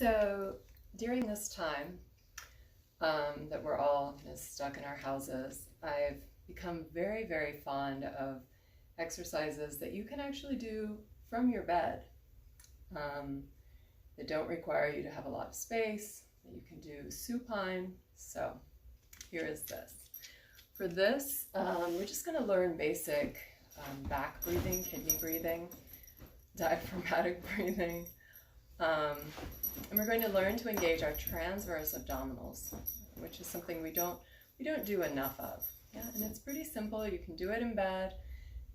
So during this time that we're all stuck in our houses, I've become very, very fond of exercises that you can actually do from your bed that don't require you to have a lot of space, that you can do supine. So here is this. For this, we're just going to learn basic back breathing, kidney breathing, diaphragmatic breathing. And we're going to learn to engage our transverse abdominals, which is something we don't do enough of. Yeah, and it's pretty simple. You can do it in bed.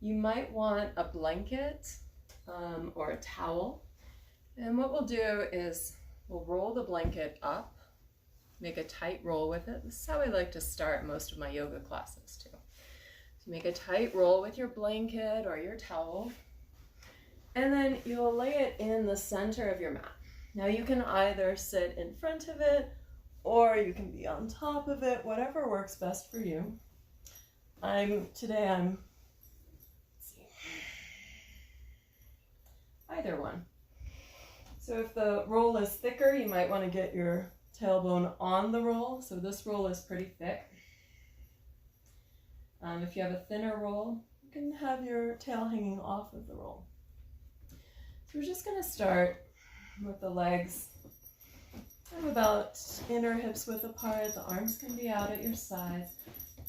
You might want a blanket or a towel. And what we'll do is we'll roll the blanket up, make a tight roll with it. This is how I like to start most of my yoga classes too. So make a tight roll with your blanket or your towel, and then you'll lay it in the center of your mat. Now you can either sit in front of it or you can be on top of it, whatever works best for you. Today I'm either one. So if the roll is thicker, you might want to get your tailbone on the roll. So this roll is pretty thick. If you have a thinner roll, you can have your tail hanging off of the roll. So we're just going to start with the legs about inner hips width apart. The arms can be out at your sides.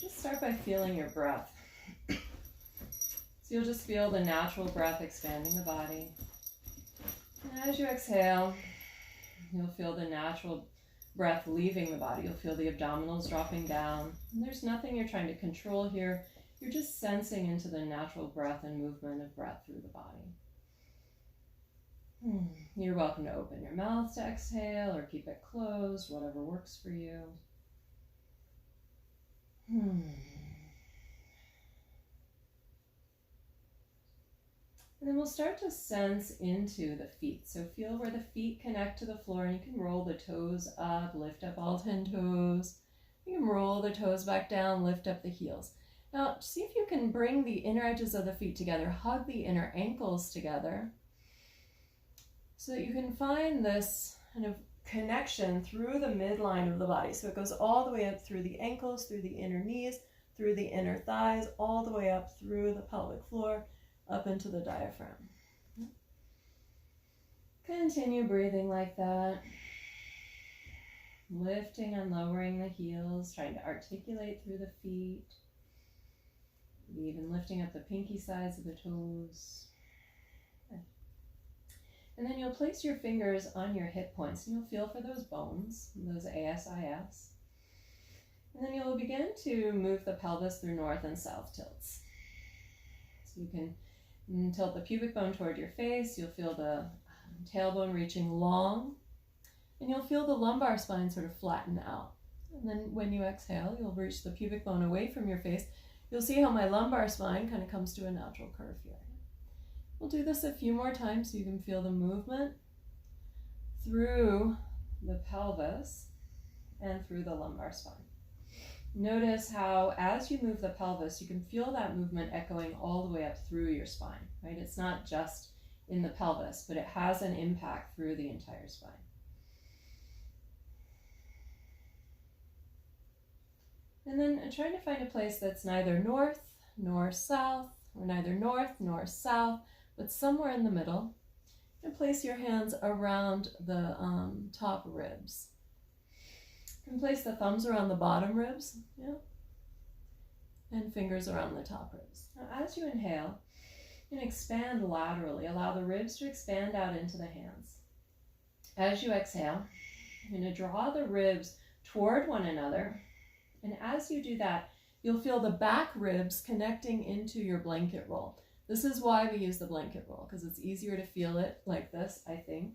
Just start by feeling your breath. So you'll just feel the natural breath expanding the body. And as you exhale, you'll feel the natural breath leaving the body. You'll feel the abdominals dropping down. And there's nothing you're trying to control here. You're just sensing into the natural breath and movement of breath through the body. You're welcome to open your mouth to exhale or keep it closed, whatever works for you. And then we'll start to sense into the feet. So feel where the feet connect to the floor, and you can roll the toes up, lift up all 10 toes. You can roll the toes back down, lift up the heels. Now see if you can bring the inner edges of the feet together, hug the inner ankles together, so that you can find this kind of connection through the midline of the body. So it goes all the way up through the ankles, through the inner knees, through the inner thighs, all the way up through the pelvic floor, up into the diaphragm. Continue breathing like that. Lifting and lowering the heels, trying to articulate through the feet. Even lifting up the pinky sides of the toes. And then you'll place your fingers on your hip points, and you'll feel for those bones, those ASIFs. And then you'll begin to move the pelvis through north and south tilts. So you can tilt the pubic bone toward your face. You'll feel the tailbone reaching long, and you'll feel the lumbar spine sort of flatten out. And then when you exhale, you'll reach the pubic bone away from your face. You'll see how my lumbar spine kind of comes to a natural curve here. We'll do this a few more times so you can feel the movement through the pelvis and through the lumbar spine. Notice how as you move the pelvis, you can feel that movement echoing all the way up through your spine, right? It's not just in the pelvis, but it has an impact through the entire spine. And then trying to find a place that's neither north nor south, or neither north nor south, but somewhere in the middle. And place your hands around the top ribs. You can place the thumbs around the bottom ribs, and fingers around the top ribs. Now, as you inhale, you can expand laterally. Allow the ribs to expand out into the hands. As you exhale, you're going to draw the ribs toward one another. And as you do that, you'll feel the back ribs connecting into your blanket roll. This is why we use the blanket roll, because it's easier to feel it like this, I think.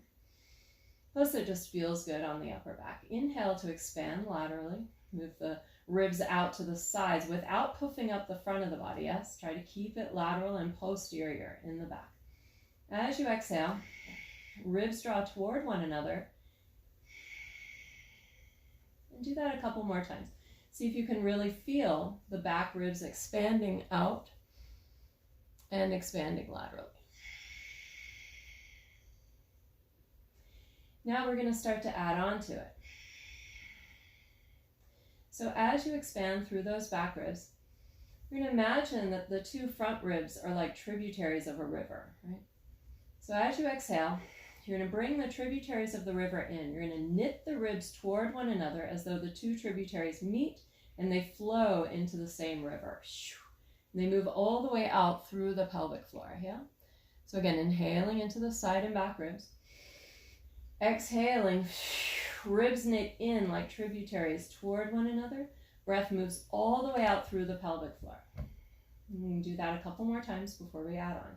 Plus it just feels good on the upper back. Inhale to expand laterally. Move the ribs out to the sides without puffing up the front of the body. Yes, try to keep it lateral and posterior in the back. As you exhale, ribs draw toward one another. And do that a couple more times. See if you can really feel the back ribs expanding out and expanding laterally. Now we're going to start to add on to it. So as you expand through those back ribs, you're going to imagine that the two front ribs are like tributaries of a river, right? So as you exhale, you're going to bring the tributaries of the river in. You're going to knit the ribs toward one another as though the two tributaries meet and they flow into the same river. And they move all the way out through the pelvic floor, yeah? So again, inhaling into the side and back ribs. Exhaling, ribs knit in like tributaries toward one another. Breath moves all the way out through the pelvic floor. You can do that a couple more times before we add on.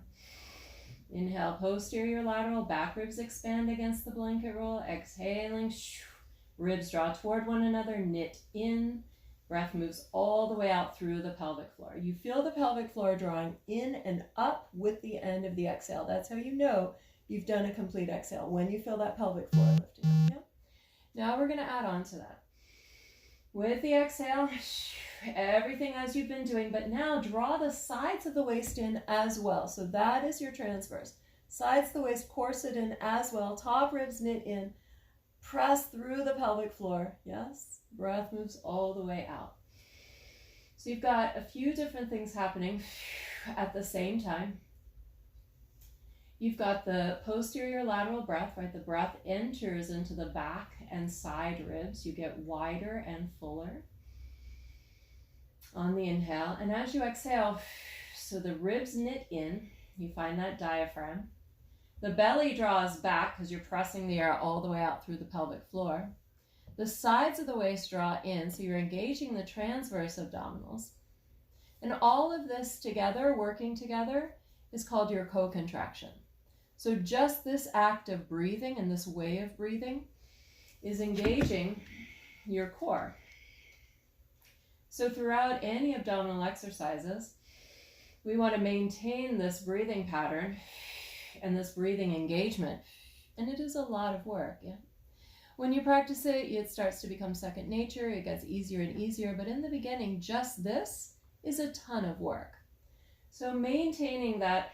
Inhale, posterior lateral, back ribs expand against the blanket roll. Exhaling, ribs draw toward one another, knit in. Breath moves all the way out through the pelvic floor. You feel the pelvic floor drawing in and up with the end of the exhale. That's how you know you've done a complete exhale, when you feel that pelvic floor lifting up. Yeah? Now we're going to add on to that. With the exhale, everything as you've been doing, but now draw the sides of the waist in as well. So that is your transverse. Sides of the waist, corset in as well. Top ribs knit in. Press through the pelvic floor. Yes? Breath moves all the way out. So you've got a few different things happening at the same time. You've got the posterior lateral breath, right? The breath enters into the back and side ribs. You get wider and fuller on the inhale. And as you exhale, so the ribs knit in, you find that diaphragm. The belly draws back because you're pressing the air all the way out through the pelvic floor. The sides of the waist draw in, so you're engaging the transverse abdominals. And all of this together, working together, is called your co-contraction. So just this act of breathing and this way of breathing is engaging your core. So throughout any abdominal exercises, we want to maintain this breathing pattern and this breathing engagement. And it is a lot of work, yeah? When you practice it, it starts to become second nature. It gets easier and easier. But in the beginning, just this is a ton of work. So maintaining that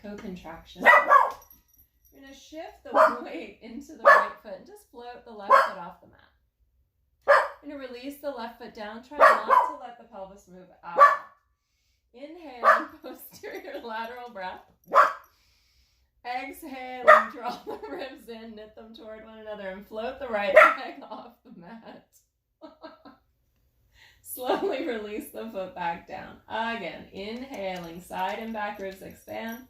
co-contraction. You're going to shift the weight into the right foot and just float the left foot off the mat. You're going to release the left foot down. Try not to let the pelvis move out. Inhaling, posterior lateral breath. Exhaling, draw the ribs in, knit them toward one another, and float the right leg off the mat. Slowly release the foot back down. Again, inhaling, side and back ribs expand.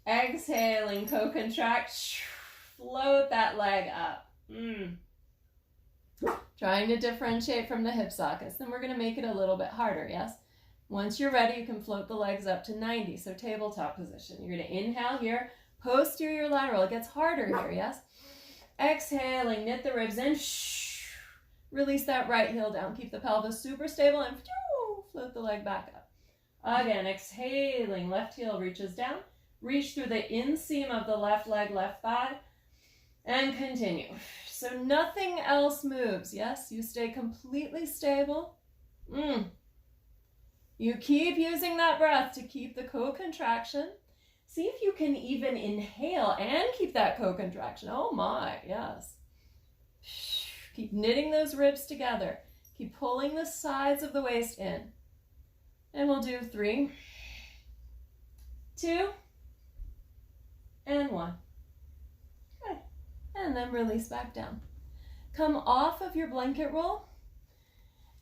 Exhaling, co-contract. Float that leg up. Trying to differentiate from the hip sockets. Then we're going to make it a little bit harder, yes? Once you're ready, you can float the legs up to 90, so tabletop position. You're going to inhale here, posterior lateral. It gets harder here, yes? Exhaling, knit the ribs in. Release that right heel down. Keep the pelvis super stable and float the leg back up. Again, exhaling, left heel reaches down. Reach through the inseam of the left leg, left thigh, and continue. So nothing else moves, yes? You stay completely stable. You keep using that breath to keep the co-contraction. See if you can even inhale and keep that co-contraction. Oh my, yes. Keep knitting those ribs together. Keep pulling the sides of the waist in. And we'll do 3, 2, and 1. Good. And then release back down. Come off of your blanket roll.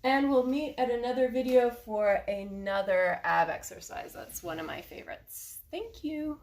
And we'll meet at another video for another ab exercise. That's one of my favorites. Thank you.